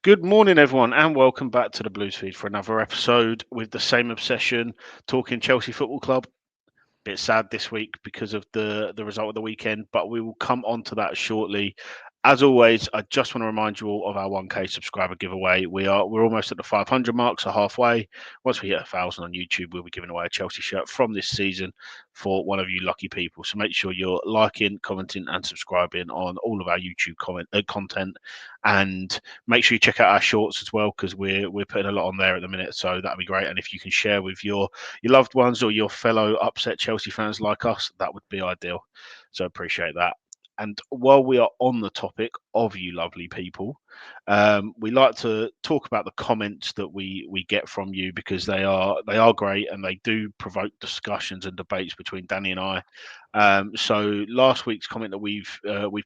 Good morning, everyone, and welcome back to the Blues Feed for another episode with the same obsession, talking Chelsea Football Club. Bit sad this week because of the result of the weekend, but we will come on to that shortly. As always, I just want to remind you all of our 1K subscriber giveaway. We're almost at the 500 mark, so halfway. Once we hit 1,000 on YouTube, we'll be giving away a Chelsea shirt from this season for one of you lucky people. So make sure you're liking, commenting, and subscribing on all of our YouTube content, and make sure you check out our shorts as well because we're putting a lot on there at the minute. So that'd be great. And if you can share with your loved ones or your fellow upset Chelsea fans like us, that would be ideal. So appreciate that. And while we are on the topic of you lovely people, we like to talk about the comments that we get from you because they are great and they do provoke discussions and debates between Danny and I. So last week's comment that we've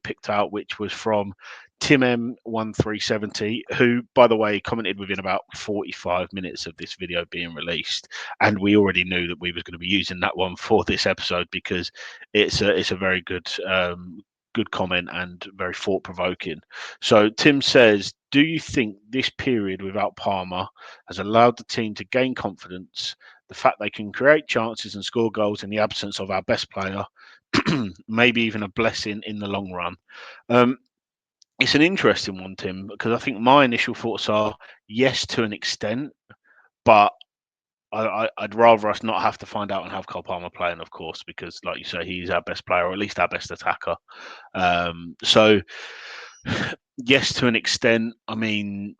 picked out, which was from Tim M1370, who, by the way, commented within about 45 minutes of this video being released, and we already knew that we was going to be using that one for this episode because it's a very good comment and very thought provoking. So Tim says, "Do you think this period without Palmer has allowed the team to gain confidence? The fact they can create chances and score goals in the absence of our best player, maybe even a blessing in the long run." Um, it's an interesting one, Tim, because I think my initial thoughts are yes to an extent, but I'd rather us not have to find out and have Cole Palmer playing, of course, because, like you say, he's our best player or at least our best attacker. So, yes, to an extent. I mean,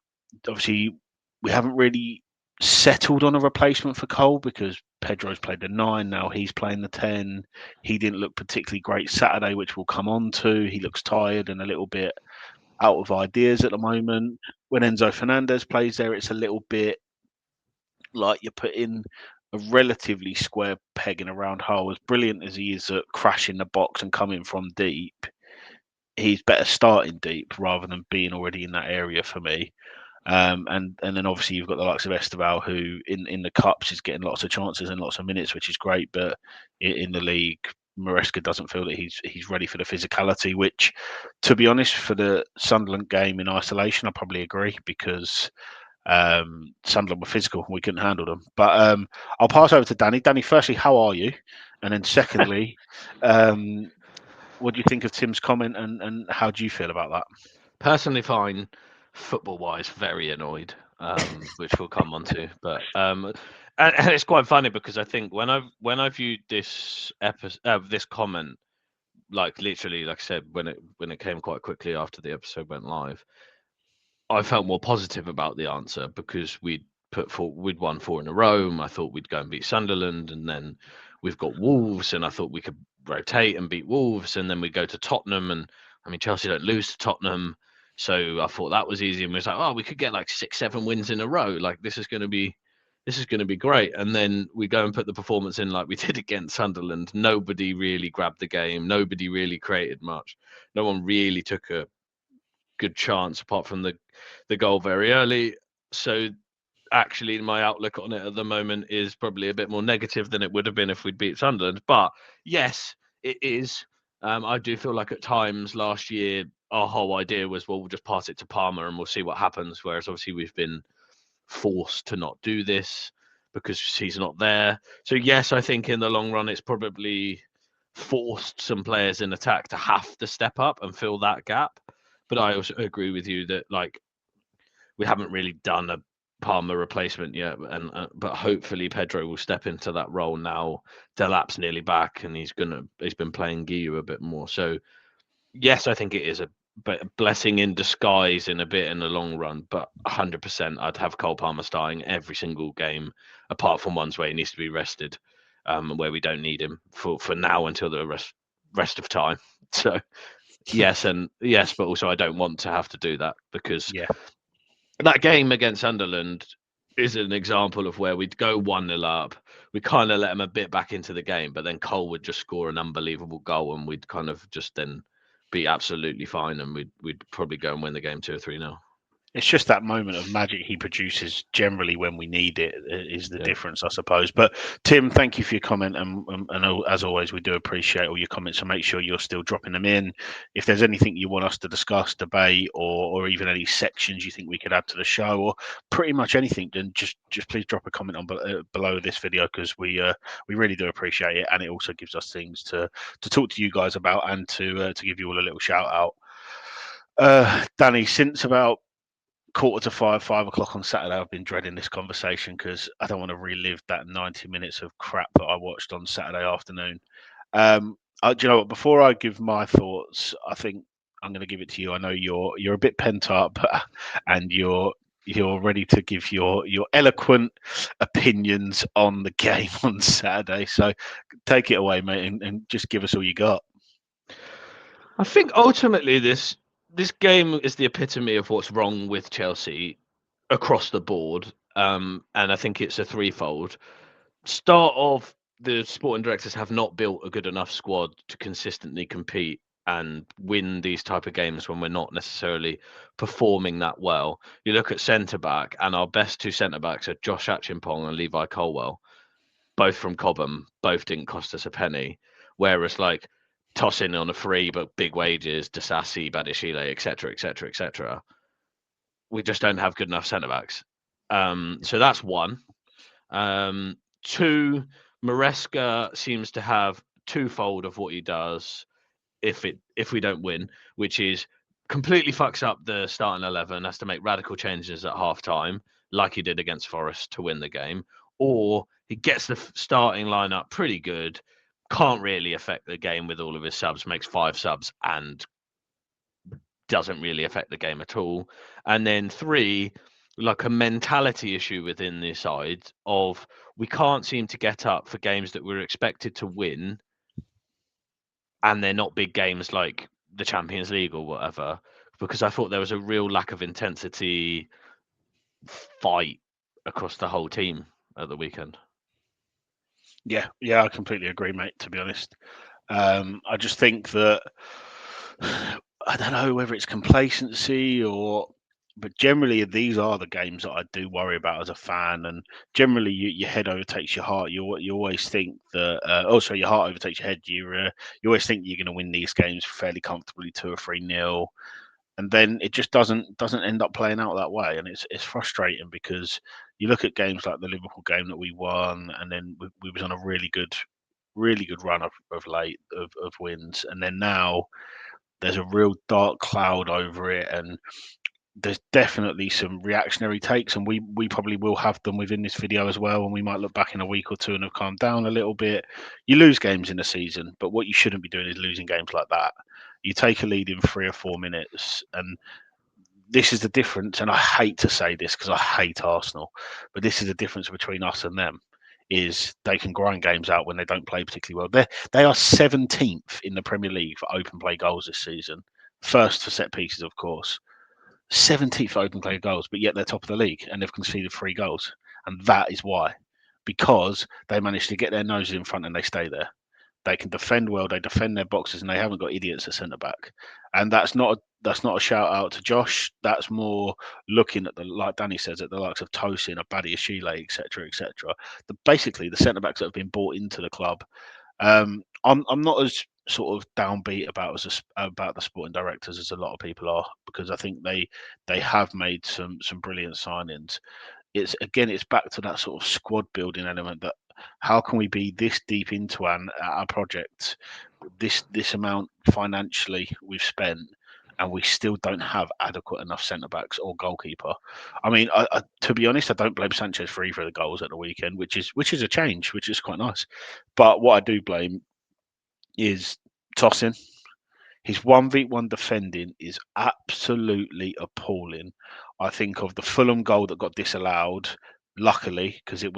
obviously, we haven't really settled on a replacement for Cole because Pedro's played the 9, now he's playing the 10. He didn't look particularly great Saturday, which we'll come on to. He looks tired and a little bit out of ideas at the moment. When Enzo Fernandez plays there, it's a little bit like you're putting a relatively square peg in a round hole. As brilliant as he is at crashing the box and coming from deep, he's better starting deep rather than being already in that area for me. And then obviously you've got the likes of Esteval, who in the cups is getting lots of chances and lots of minutes, which is great. But in the league, Maresca doesn't feel that he's ready for the physicality. Which, to be honest, for the Sunderland game in isolation, I probably agree because Sunderland were physical. We couldn't handle them. But I'll pass over to Danny. Danny, firstly, how are you? And then secondly, um, what do you think of Tim's comment and how do you feel about that? Personally, fine. Football-wise, very annoyed, which we'll come on to. But and it's quite funny because I think when I viewed this episode, this comment, like literally, like I said, when it came quite quickly after the episode went live, I felt more positive about the answer because we'd won 4 in a row. And I thought we'd go and beat Sunderland, and then we've got Wolves, and I thought we could rotate and beat Wolves, and then we go to Tottenham, and I mean Chelsea don't lose to Tottenham, so I thought that was easy. And we was like, oh, we could get like 6, 7 wins in a row. Like this is going to be great. And then we go and put the performance in like we did against Sunderland. Nobody really grabbed the game. Nobody really created much. No one really took a good chance apart from the goal very early. So actually, my outlook on it at the moment is probably a bit more negative than it would have been if we'd beat Sunderland. But yes, it is. I do feel like at times last year our whole idea was, well, we'll just pass it to Palmer and we'll see what happens. Whereas obviously we've been forced to not do this because he's not there. So yes, I think in the long run it's probably forced some players in attack to have to step up and fill that gap. But I also agree with you that like we haven't really done a Palmer replacement yet, and but hopefully Pedro will step into that role now. Delap's nearly back, and he's been playing Guiu a bit more. So yes, I think it is a blessing in disguise in a bit in the long run. But 100%, I'd have Cole Palmer starting every single game, apart from ones where he needs to be rested, where we don't need him for now until the rest of time. So yes, and yes, but also I don't want to have to do that because Yeah. that game against Sunderland is an example of where we'd go 1-0 up. We kind of let them a bit back into the game, but then Cole would just score an unbelievable goal and we'd kind of just then be absolutely fine and we'd probably go and win the game 2 or 3 now. It's just that moment of magic he produces generally when we need it is the Yeah. difference, I suppose. But Tim, thank you for your comment, and as always, we do appreciate all your comments. So make sure you're still dropping them in. If there's anything you want us to discuss, debate, or even any sections you think we could add to the show, or pretty much anything, then just please drop a comment on below this video, because we really do appreciate it, and it also gives us things to talk to you guys about, and to give you all a little shout out. Danny, since about 4:45, 5 o'clock on Saturday, I've been dreading this conversation because I don't want to relive that 90 minutes of crap that I watched on Saturday afternoon. Do you know what? Before I give my thoughts, I think I'm going to give it to you. I know you're a bit pent up, and you're ready to give your eloquent opinions on the game on Saturday. So take it away, mate, and just give us all you got. I think ultimately this game is the epitome of what's wrong with Chelsea across the board. And I think it's a threefold. Start of the sporting directors have not built a good enough squad to consistently compete and win these type of games when we're not necessarily performing that well. You look at centre back, and our best two centre backs are Josh Achimpong and Levi Colwell, both from Cobham, both didn't cost us a penny. Whereas like tossing on a free but big wages, Disasi, Badishile, etc., etc., etc. We just don't have good enough centre backs. So that's one. Two, Maresca seems to have twofold of what he does if we don't win, which is completely fucks up the starting 11, has to make radical changes at half time, like he did against Forest to win the game, or he gets the starting lineup pretty good, can't really affect the game with all of his subs, makes 5 subs and doesn't really affect the game at all. And then three, like a mentality issue within the side of we can't seem to get up for games that we're expected to win, and they're not big games like the Champions League or whatever, because I thought there was a real lack of intensity fight across the whole team at the weekend. Yeah, I completely agree, mate. To be honest, I just think that I don't know whether it's complacency but generally these are the games that I do worry about as a fan. And generally, your head overtakes your heart. You always think that. Also, your heart overtakes your head. You always think you're going to win these games fairly comfortably, 2 or 3-0, and then it just doesn't end up playing out that way. And it's frustrating because you look at games like the Liverpool game that we won, and then we was on a really good run of late of wins, and then now there's a real dark cloud over it, and there's definitely some reactionary takes, and we probably will have them within this video as well, and we might look back in a week or two and have calmed down a little bit. You lose games in a season, but what you shouldn't be doing is losing games like that. You take a lead in 3 or 4 minutes, and this is the difference. And I hate to say this because I hate Arsenal, but this is the difference between us and them. Is they can grind games out when they don't play particularly well. They are 17th in the Premier League for open play goals this season. First for set pieces, of course. 17th open play goals, but yet they're top of the league and they've conceded 3 goals. And that is why. Because they managed to get their noses in front and they stay there. They can defend well, they defend their boxes, and they haven't got idiots at centre back. And that's not a shout out to Josh. That's more looking at like Danny says, at the likes of Tosin, a Badia Shile, etc., etc. Basically the centre backs that have been bought into the club. I'm not as sort of downbeat about the sporting directors as a lot of people are, because I think they have made some brilliant signings. It's back to that sort of squad building element, that how can we be this deep into our project, this amount financially we've spent, and we still don't have adequate enough centre backs or goalkeeper. I mean, to be honest, I don't blame Sanchez for either of the goals at the weekend, which is a change, which is quite nice. But what I do blame is Tosin. His 1v1 defending is absolutely appalling. I think of the Fulham goal that got disallowed, luckily, because it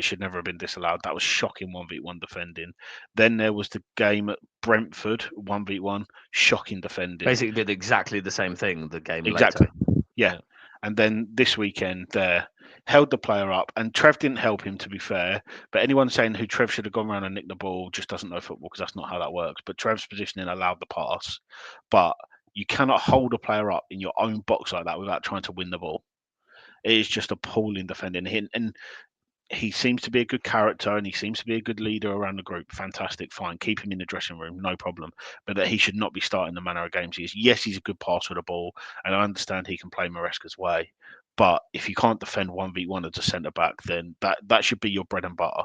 should never have been disallowed. That was shocking 1v1 defending. Then there was the game at Brentford, 1v1, shocking defending. Basically did exactly the same thing the game Exactly. later. Yeah. And then this weekend there, held the player up, and Trev didn't help him, to be fair. But anyone saying who Trev should have gone around and nicked the ball just doesn't know football, because that's not how that works. But Trev's positioning allowed the pass, but You cannot hold a player up in your own box like that without trying to win the ball. It is just appalling defending. And he seems to be a good character and he seems to be a good leader around the group. Fantastic, fine. Keep him in the dressing room, no problem. But that he should not be starting the manner of games he is. Yes, he's a good passer of the ball, and I understand he can play Maresca's way. But if you can't defend 1v1 as a centre back, then that should be your bread and butter.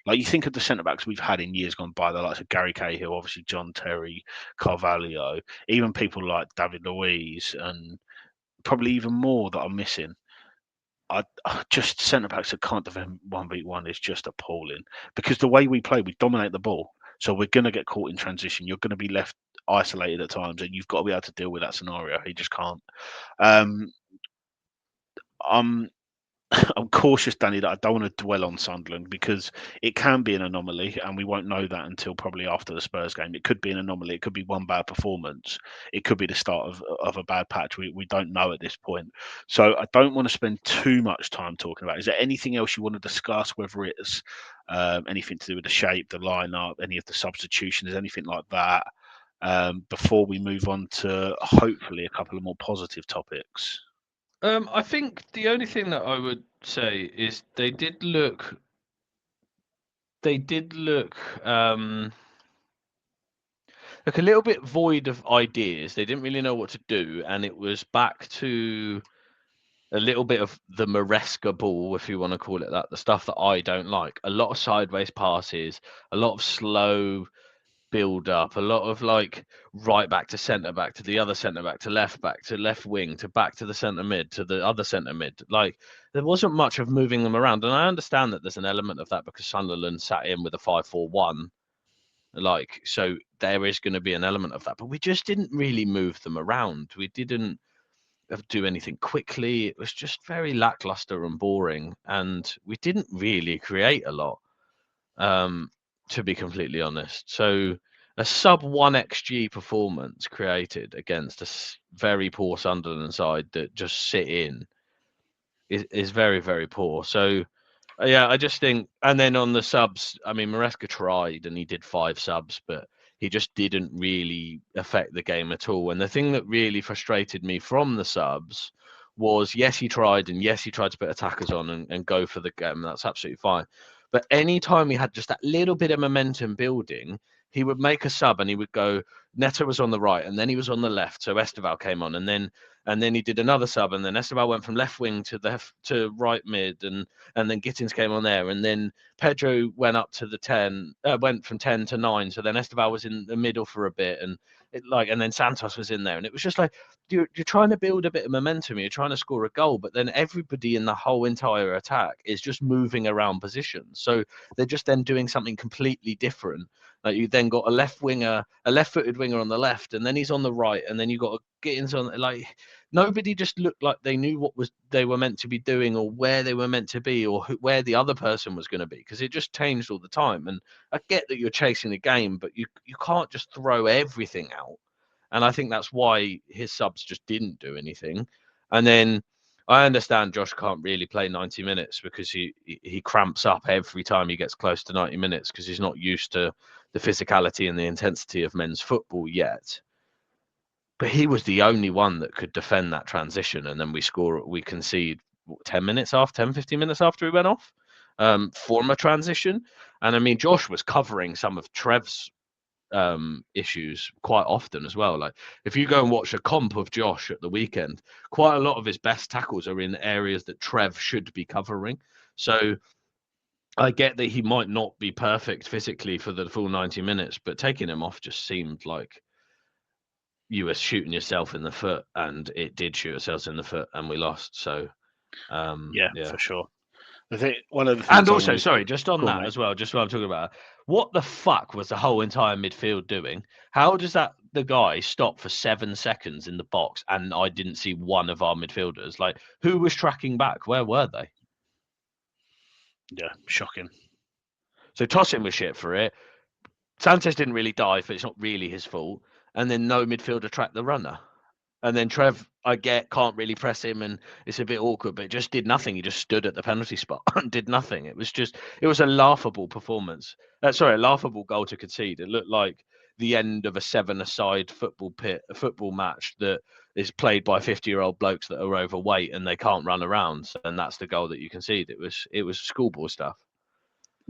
Like you think of the centre backs we've had in years gone by, the likes of Gary Cahill, obviously John Terry, Carvalho, even people like David Luiz, and probably even more that are missing. I just centre backs that can't defend 1v1 is just appalling because the way we play, we dominate the ball. So we're going to get caught in transition. You're going to be left isolated at times, and you've got to be able to deal with that scenario. He just can't. Um, I'm I'm cautious, Danny, that I don't want to dwell on Sunderland because it can be an anomaly, and we won't know that until probably after the Spurs game. It could be an anomaly. It could be one bad performance. It could be the start of a bad patch. We don't know at this point. So I don't want to spend too much time talking about it. Is there anything else you want to discuss, whether it's anything to do with the shape, the lineup, any of the substitutions, anything like that, before we move on to hopefully a couple of more positive topics? I think the only thing that I would say is they did look like a little bit void of ideas. They didn't really know what to do, and it was back to a little bit of the Maresca ball, if you want to call it that, the stuff that I don't like. A lot of sideways passes, a lot of slow build up, a lot of like right back to centre back to the other centre back to left wing to back to the centre mid to the other centre mid. Like there wasn't much of moving them around, and I understand that there's an element of that because Sunderland sat in with a 5-4-1. Like so, there is going to be an element of that, but we just didn't really move them around. We didn't do anything quickly. It was just very lackluster and boring, and we didn't really create a lot. To be completely honest. So a sub 1 XG performance created against a very poor Sunderland side that just sit in is very, very poor. So, yeah, I just think, and then on the subs, I mean, Maresca tried and he did 5 subs, but he just didn't really affect the game at all. And the thing that really frustrated me from the subs was, yes, he tried, and yes, he tried to put attackers on and go for the game. That's absolutely fine. But anytime he had just that little bit of momentum building, he would make a sub and he would go, Neto was on the right and then he was on the left. So Esteval came on, and then he did another sub, and then Esteval went from left wing to right mid, and then Gittins came on there, and then Pedro went up to the 10, went from 10 to 9. So then Esteval was in the middle for a bit, and and then Santos was in there, and it was just like you're trying to build a bit of momentum, you're trying to score a goal, but then everybody in the whole entire attack is just moving around positions. So they're just then doing something completely different. Like you then got a left-footed winger on the left, and then he's on the right, and then you got Gittins on. Like nobody just looked like they knew what they were meant to be doing, or where they were meant to be, or where the other person was going to be, because it just changed all the time. And I get that you're chasing the game, but you can't just throw everything out. And I think that's why his subs just didn't do anything. And then I understand Josh can't really play 90 minutes because he cramps up every time he gets close to 90 minutes because he's not used to the physicality and the intensity of men's football yet. But he was the only one that could defend that transition, and then we concede 10 minutes after 10, 15 minutes after he went off from a transition. And I mean, Josh was covering some of Trev's issues quite often as well. Like if you go and watch a comp of Josh at the weekend, quite a lot of his best tackles are in areas that Trev should be covering. So I get that he might not be perfect physically for the full 90 minutes, but taking him off just seemed like you were shooting yourself in the foot, and it did shoot ourselves in the foot, and we lost. So Yeah, yeah. for sure. I think one of the things, And also, sorry, just on Go on, that mate. as well, just what I'm talking about. What the fuck was the whole entire midfield doing? How does the guy stop for 7 seconds in the box and I didn't see one of our midfielders? Like, who was tracking back? Where were they? Yeah, shocking. So Tosin was shit for it. Sanchez didn't really dive, but it's not really his fault. And then no midfielder tracked the runner. And then Trev, I get, can't really press him, and it's a bit awkward, but just did nothing. He just stood at the penalty spot and did nothing. It was a laughable performance. A laughable goal to concede. It looked like the end of a 7-a-side football match that is played by 50-year-old blokes that are overweight and they can't run around, and that's the goal that you concede. It was schoolboy stuff.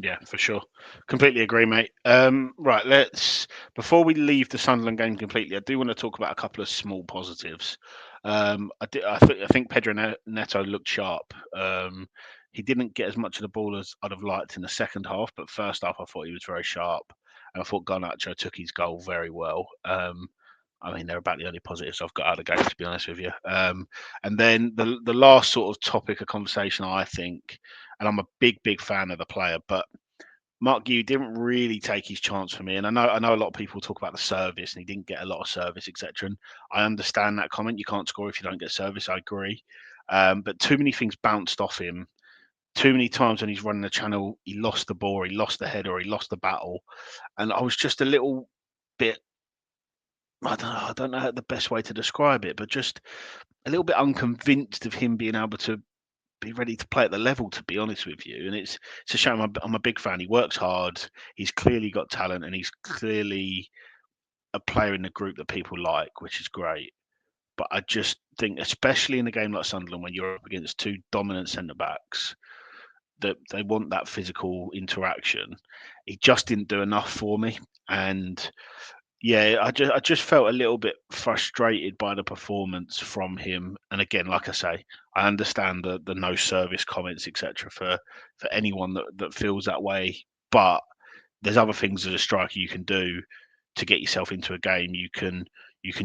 Yeah, for sure. Completely agree, mate. Right, before we leave the Sunderland game completely, I do want to talk about a couple of small positives. I think Pedro Neto looked sharp. He didn't get as much of the ball as I'd have liked in the second half, but first half I thought he was very sharp, and I thought Garnacho took his goal very well. I mean, they're about the only positives I've got out of the game, to be honest with you. And then the last sort of topic of conversation, I think, and I'm a big fan of the player, but Mark Guehi didn't really take his chance for me. And I know a lot of people talk about the service, and he didn't get a lot of service, etc. And I understand that comment. You can't score if you don't get service. I agree. But too many things bounced off him. Too many times when he's running the channel, he lost the ball, he lost the header, he lost the battle, and I was just a little bit. I don't know the best way to describe it, but just a little bit unconvinced of him being able to be ready to play at the level, to be honest with you. And it's a shame. I'm a big fan. He works hard. He's clearly got talent, and he's clearly a player in the group that people like, which is great. But I just think, especially in a game like Sunderland, when you're up against two dominant centre backs, that they want that physical interaction. He just didn't do enough for me, and yeah, I just felt a little bit frustrated by the performance from him. And again, like I say, I understand the no service comments, etc. For anyone that feels that way. But there's other things as a striker you can do to get yourself into a game. You can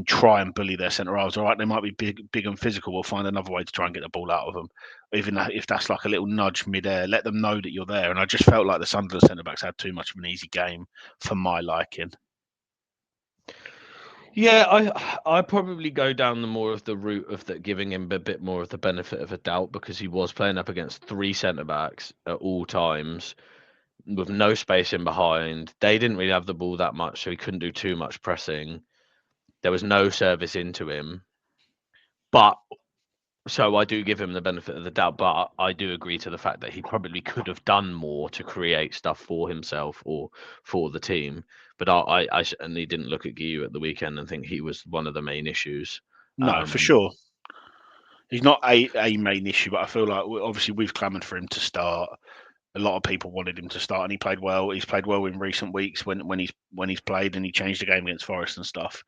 try and bully their centre halves. All right, they might be big and physical. We'll find another way to try and get the ball out of them, even if that's like a little nudge mid-air. Let them know that you're there. And I just felt like the Sunderland centre backs had too much of an easy game for my liking. Yeah, I probably go down the more of the route of that, giving him a bit more of the benefit of a doubt, because he was playing up against three centre backs at all times with no space in behind. They didn't really have the ball that much, so he couldn't do too much pressing. There was no service into him, but so I do give him the benefit of the doubt, but I do agree to the fact that he probably could have done more to create stuff for himself or for the team. But I certainly didn't look at Guiu at the weekend and think he was one of the main issues. No, for sure. He's not a main issue, but I feel like obviously we've clamoured for him to start. A lot of people wanted him to start, and he played well. He's played well in recent weeks when he's played, and he changed the game against Forest and stuff.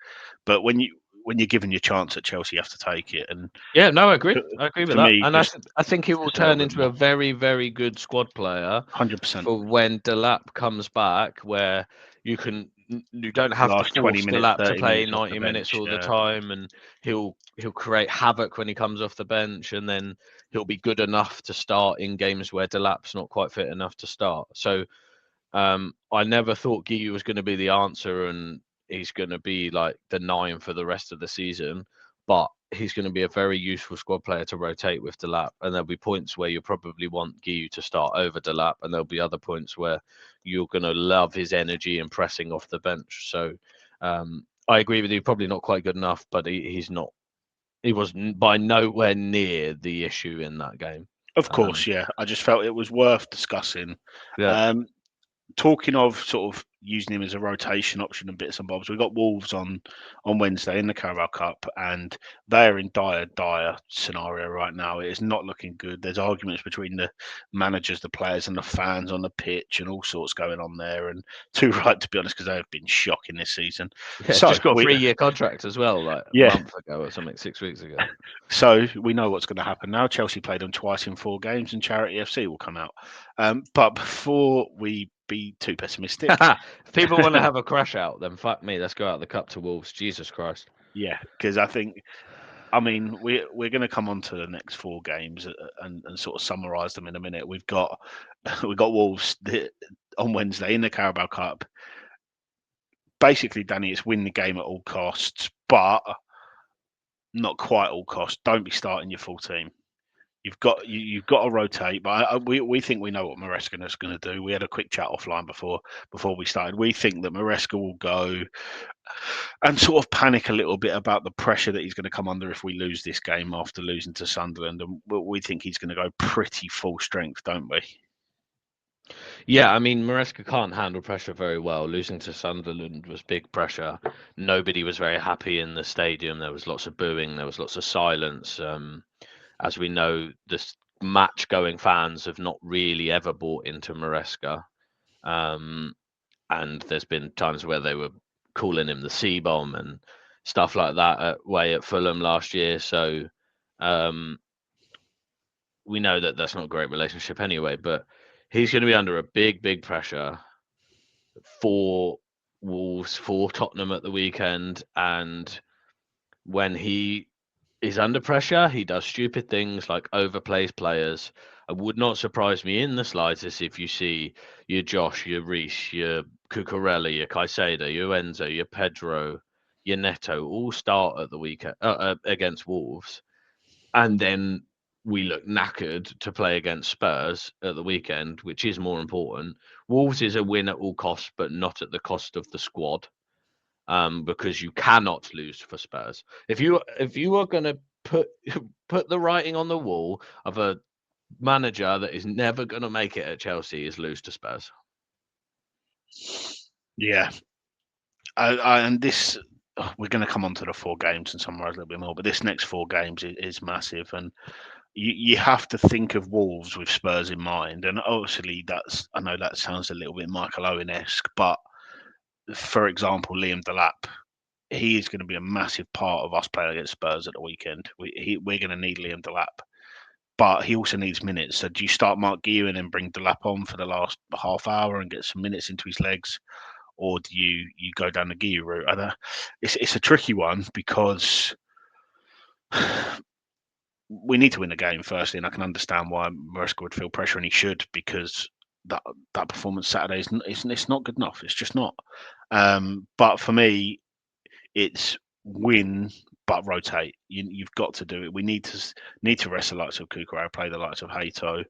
But when you're given your chance at Chelsea, you have to take it. And yeah, no, I agree. I agree with that. Me, and I think he will turn into a very, very good squad player. 100%. For when Delap comes back, where you don't have to force Delap to play 90 minutes all the time, and he'll create havoc when he comes off the bench, and then he'll be good enough to start in games where Delap's not quite fit enough to start. So I never thought Guiu was going to be the answer and he's going to be like the 9 for the rest of the season, but he's going to be a very useful squad player to rotate with Delap, and there'll be points where you probably want Guiu to start over Delap, and there'll be other points where you're going to love his energy and pressing off the bench. So I agree with you, probably not quite good enough, but he was by nowhere near the issue in that game. Of course, yeah. I just felt it was worth discussing. Yeah. Talking of sort of using him as a rotation option and bits and bobs, we've got Wolves on Wednesday in the Carabao Cup, and they are in dire scenario right now. It is not looking good. There's arguments between the managers, the players, and the fans on the pitch, and all sorts going on there. And too right, to be honest, because they have been shocking this season. Yeah, so just got a 3-year contract as well, like a month ago or something, 6 weeks ago. So we know what's going to happen now. Chelsea played them twice in 4 games, and Charity FC will come out. But before we be too pessimistic, if people want to have a crash out, then fuck me, let's go out the cup to Wolves. Jesus Christ. Yeah, because I mean, we're going to come on to the next 4 games and sort of summarise them in a minute. We've got Wolves on Wednesday in the Carabao Cup. Basically, Danny, it's win the game at all costs, but not quite all costs. Don't be starting your full team. You've got to rotate, but we think we know what Maresca is going to do. We had a quick chat offline before we started. We think that Maresca will go and sort of panic a little bit about the pressure that he's going to come under if we lose this game after losing to Sunderland, and we think he's going to go pretty full strength, don't we? Yeah, I mean, Maresca can't handle pressure very well. Losing to Sunderland was big pressure. Nobody was very happy in the stadium. There was lots of booing. There was lots of silence. As we know, match-going fans have not really ever bought into Maresca. Um, and there's been times where they were calling him the C-bomb and stuff like that at Fulham last year. So um, we know that that's not a great relationship anyway. But he's going to be under a big pressure for Wolves, for Tottenham at the weekend, and when he is under pressure, he does stupid things like overplays players. It would not surprise me in the slightest if you see your Josh, your Reece, your Cucurella, your Caicedo, your Enzo, your Pedro, your Neto all start at the weekend against Wolves, and then we look knackered to play against Spurs at the weekend, which is more important. Wolves is a win at all costs, but not at the cost of the squad, because you cannot lose for Spurs. If you are going to put the writing on the wall of a manager that is never going to make it at Chelsea, is lose to Spurs. Yeah, and this we're going to come on to the 4 games and summarize a little bit more, but this next 4 games is massive, and you have to think of Wolves with Spurs in mind. And obviously, I know that sounds a little bit Michael Owen-esque, but for example, Liam Delap, he is going to be a massive part of us playing against Spurs at the weekend. We're going to need Liam Delap, but he also needs minutes. So do you start Mark Guehi and then bring Delap on for the last half hour and get some minutes into his legs, or do you go down the Guehi route? It's a tricky one because we need to win the game firstly, and I can understand why Maresca would feel pressure, and he should, because that performance Saturday it's not good enough. It's just not. But for me, it's win but rotate. You've got to do it. We need to rest the likes of Cucurella, play the likes of Hato,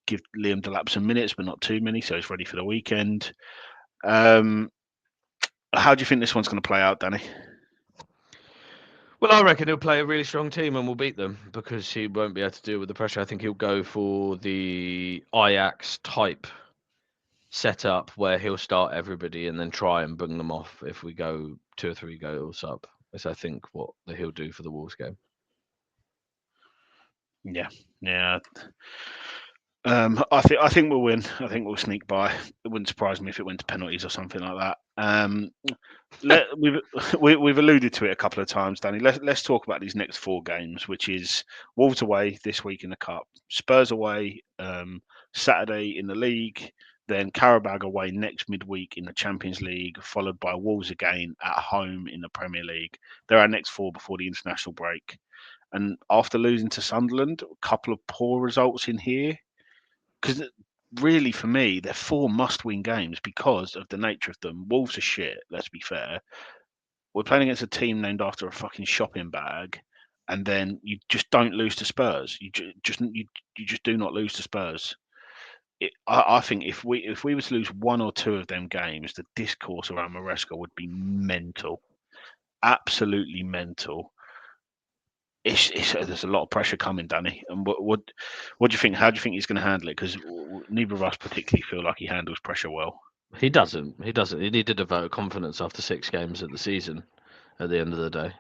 give Liam Delap some minutes, but not too many, so he's ready for the weekend. How do you think this one's going to play out, Danny? Well, I reckon he'll play a really strong team and we'll beat them because he won't be able to deal with the pressure. I think he'll go for the Ajax type setup where he'll start everybody and then try and bring them off if we go 2 or 3 goals up. Is I think what he'll do for the Wolves game. Yeah, yeah. I think we'll win. I think we'll sneak by. It wouldn't surprise me if it went to penalties or something like that. We've alluded to it a couple of times, Danny. Let's talk about these next 4 games, which is Wolves away this week in the cup, Spurs away Saturday in the league, then Carabao away next midweek in the Champions League, followed by Wolves again at home in the Premier League. They're our next 4 before the international break. And after losing to Sunderland, a couple of poor results in here, because really for me they're 4 must-win games because of the nature of them. Wolves are shit. Let's be fair. We're playing against a team named after a fucking shopping bag, and then you just don't lose to Spurs. You just do not lose to Spurs. I think if we were to lose 1 or 2 of them games, the discourse around Maresca would be mental, absolutely mental. There's a lot of pressure coming, Danny. And what do you think? How do you think he's going to handle it? Because neither of us particularly feel like he handles pressure well. He doesn't. He doesn't. He needed a vote of confidence after 6 games of the season. At the end of the day,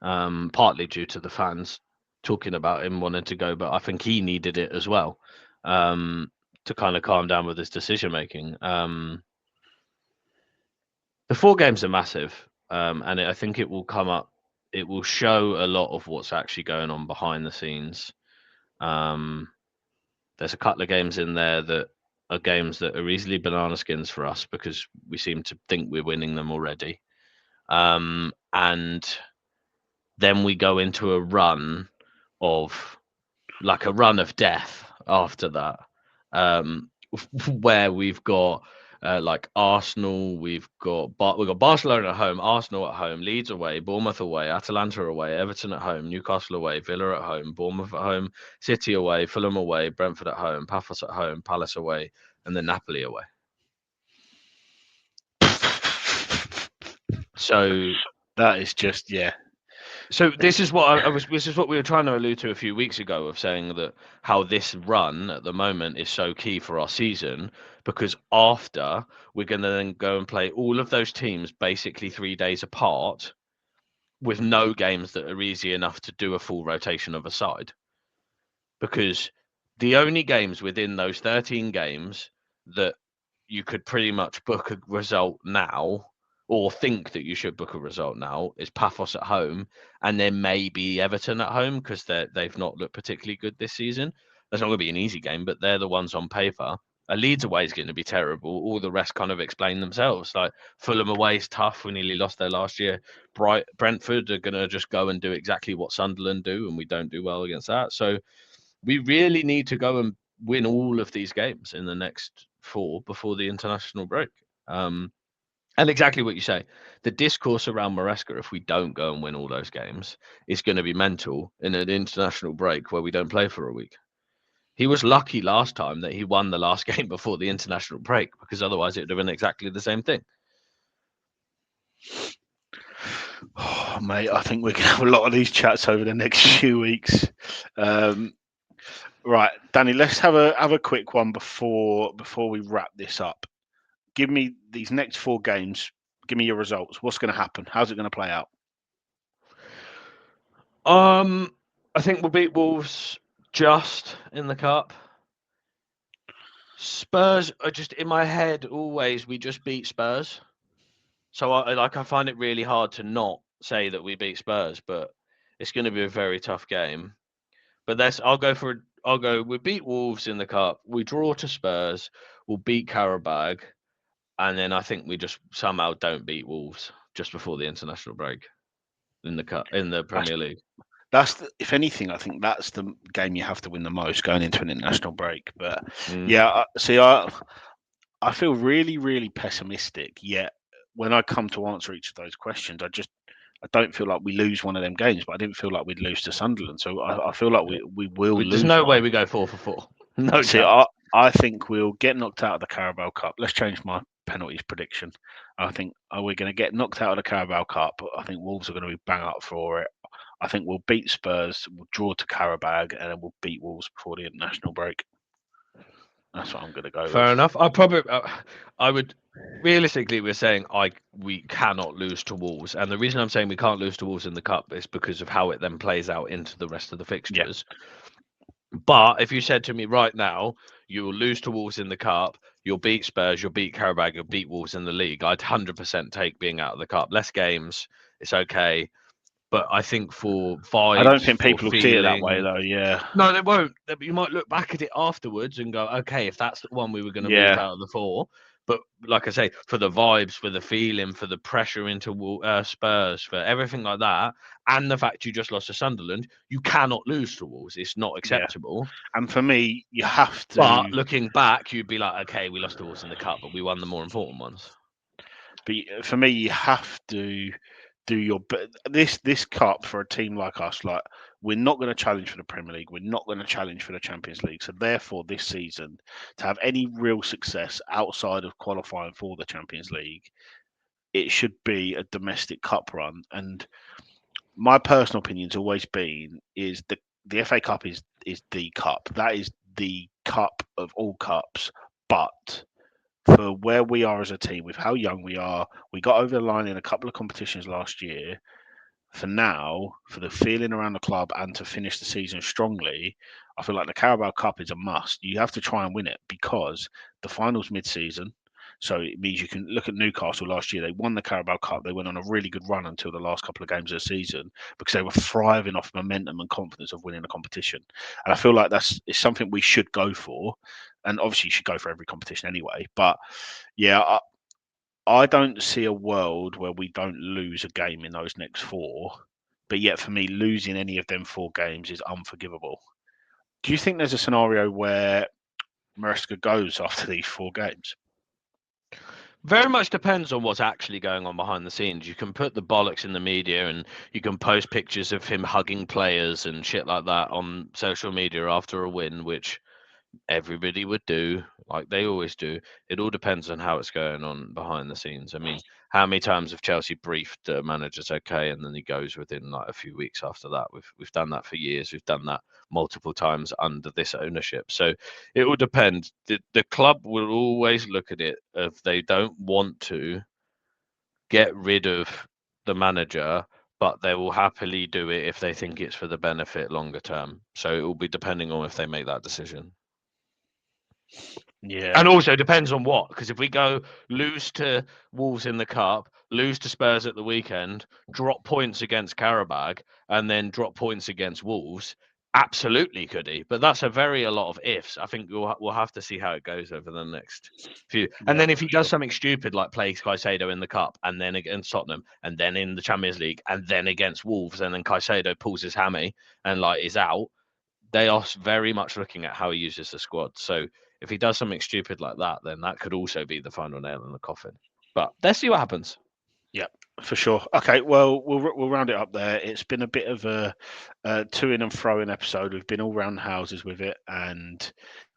partly due to the fans talking about him wanting to go, but I think he needed it as well to kind of calm down with his decision making. The 4 games are massive, and I think it will come up. It will show a lot of what's actually going on behind the scenes. There's a couple of games in there that are games that are easily banana skins for us because we seem to think we're winning them already. And then we go into a run of death after that, where we've got like Arsenal, we've got Barcelona at home, Arsenal at home, Leeds away, Bournemouth away, Atalanta away, Everton at home, Newcastle away, Villa at home, Bournemouth at home, City away, Fulham away, Brentford at home, Paphos at home, Palace away, and then Napoli away. So that is just So this is what I was. This is what we were trying to allude to a few weeks ago, of saying that how this run at the moment is so key for our season, because after we're going to then go and play all of those teams basically 3 days apart, with no games that are easy enough to do a full rotation of a side. Because the only games within those 13 games that you could pretty much book a result now, or think that you should book a result now, is Paphos at home, and then maybe Everton at home, because they've not looked particularly good this season. That's not going to be an easy game, but they're the ones on paper. A Leeds away is going to be terrible. All the rest kind of explain themselves. Like Fulham away is tough. We nearly lost there last year. Brentford are going to just go and do exactly what Sunderland do, and we don't do well against that. So we really need to go and win all of these games in the next 4 before the international break. And exactly what you say, the discourse around Maresca, if we don't go and win all those games, is going to be mental in an international break where we don't play for a week. He was lucky last time that he won the last game before the international break, because otherwise it would have been exactly the same thing. Oh, mate, I think we're going to have a lot of these chats over the next few weeks. Right, Danny, let's have a quick one before we wrap this up. Give me these next 4 games. Give me your results. What's going to happen? How's it going to play out? I think we'll beat Wolves just in the cup. Spurs are just in my head always. We just beat Spurs, so I find it really hard to not say that we beat Spurs, but it's going to be a very tough game. But we beat Wolves in the cup. We draw to Spurs. We'll beat Karabag, and then I think we just somehow don't beat Wolves just before the international break in the Premier League. If anything, I think that's the game you have to win the most going into an international break. But yeah, I feel really, really pessimistic. Yet when I come to answer each of those questions, I don't feel like we lose one of them games. But I didn't feel like we'd lose to Sunderland, so I feel like we will lose. There's no way we go 4 for 4. No See, chance. I think we'll get knocked out of the Carabao Cup. Let's change my penalties prediction. I think we're going to get knocked out of the Carabao Cup. I think Wolves are going to be bang up for it. I think we'll beat Spurs, we'll draw to Karabag, and then we'll beat Wolves before the international break. That's what I'm going to go with. Fair enough. I would realistically, we're saying we cannot lose to Wolves, and the reason I'm saying we can't lose to Wolves in the cup is because of how it then plays out into the rest of the fixtures. Yeah. But if you said to me right now, you will lose to Wolves in the cup, you'll beat Spurs, you'll beat Karabag, you'll beat Wolves in the league, I'd 100% take being out of the cup. Less games, it's okay. But I think for vibes, I don't think people will see it that way, though. Yeah. No, they won't. You might look back at it afterwards and go, "Okay, if that's the one we were going to move out of the 4." But like I say, for the vibes, for the feeling, for the pressure into Spurs, for everything like that, and the fact you just lost to Sunderland, you cannot lose to Wolves. It's not acceptable. Yeah. And for me, you have to. But looking back, you'd be like, "Okay, we lost to Wolves in the cup, but we won the more important ones." But for me, you have to do your this cup for a team like us. Like, we're not going to challenge for the Premier League. We're not going to challenge for the Champions League. So therefore, this season, to have any real success outside of qualifying for the Champions League, it should be a domestic cup run. And my personal opinion's always been is the FA Cup is the cup. That is the cup of all cups. But for where we are as a team, with how young we are, we got over the line in a couple of competitions last year. For now, for the feeling around the club and to finish the season strongly, I feel like the Carabao Cup is a must. You have to try and win it because the final's mid-season. So it means you can look at Newcastle last year. They won the Carabao Cup. They went on a really good run until the last couple of games of the season because they were thriving off momentum and confidence of winning the competition. And I feel like it's something we should go for. And obviously, you should go for every competition anyway. But yeah, I don't see a world where we don't lose a game in those next 4. But yet, for me, losing any of them 4 games is unforgivable. Do you think there's a scenario where Maresca goes after these 4 games? Very much depends on what's actually going on behind the scenes. You can put the bollocks in the media and you can post pictures of him hugging players and shit like that on social media after a win, which everybody would do, like they always do. It all depends on how it's going on behind the scenes. I mean, how many times have Chelsea briefed the manager's okay, and then he goes within like a few weeks after that? We've done that for years. We've done that multiple times under this ownership. So it will depend. The club will always look at it if they don't want to get rid of the manager, but they will happily do it if they think it's for the benefit longer term. So it will be depending on if they make that decision. Yeah. And also depends on what, because if we go lose to Wolves in the cup, lose to Spurs at the weekend, drop points against Karabag, and then drop points against Wolves, absolutely could he. But that's a lot of ifs. I think we'll have to see how it goes over the next few. And then if he does something stupid like play Caicedo in the cup, and then against Tottenham, and then in the Champions League, and then against Wolves, and then Caicedo pulls his hammy and like is out, they are very much looking at how he uses the squad. So if he does something stupid like that, then that could also be the final nail in the coffin. But let's see what happens. Yeah, for sure. Okay, well, we'll round it up there. It's been a bit of a to in and fro in episode. We've been all round houses with it, and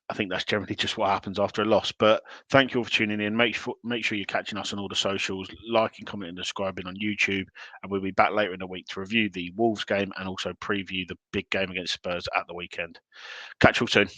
I think that's generally just what happens after a loss. But thank you all for tuning in. Make sure you're catching us on all the socials, liking, commenting, and subscribing on YouTube. And we'll be back later in the week to review the Wolves game and also preview the big game against Spurs at the weekend. Catch you all soon.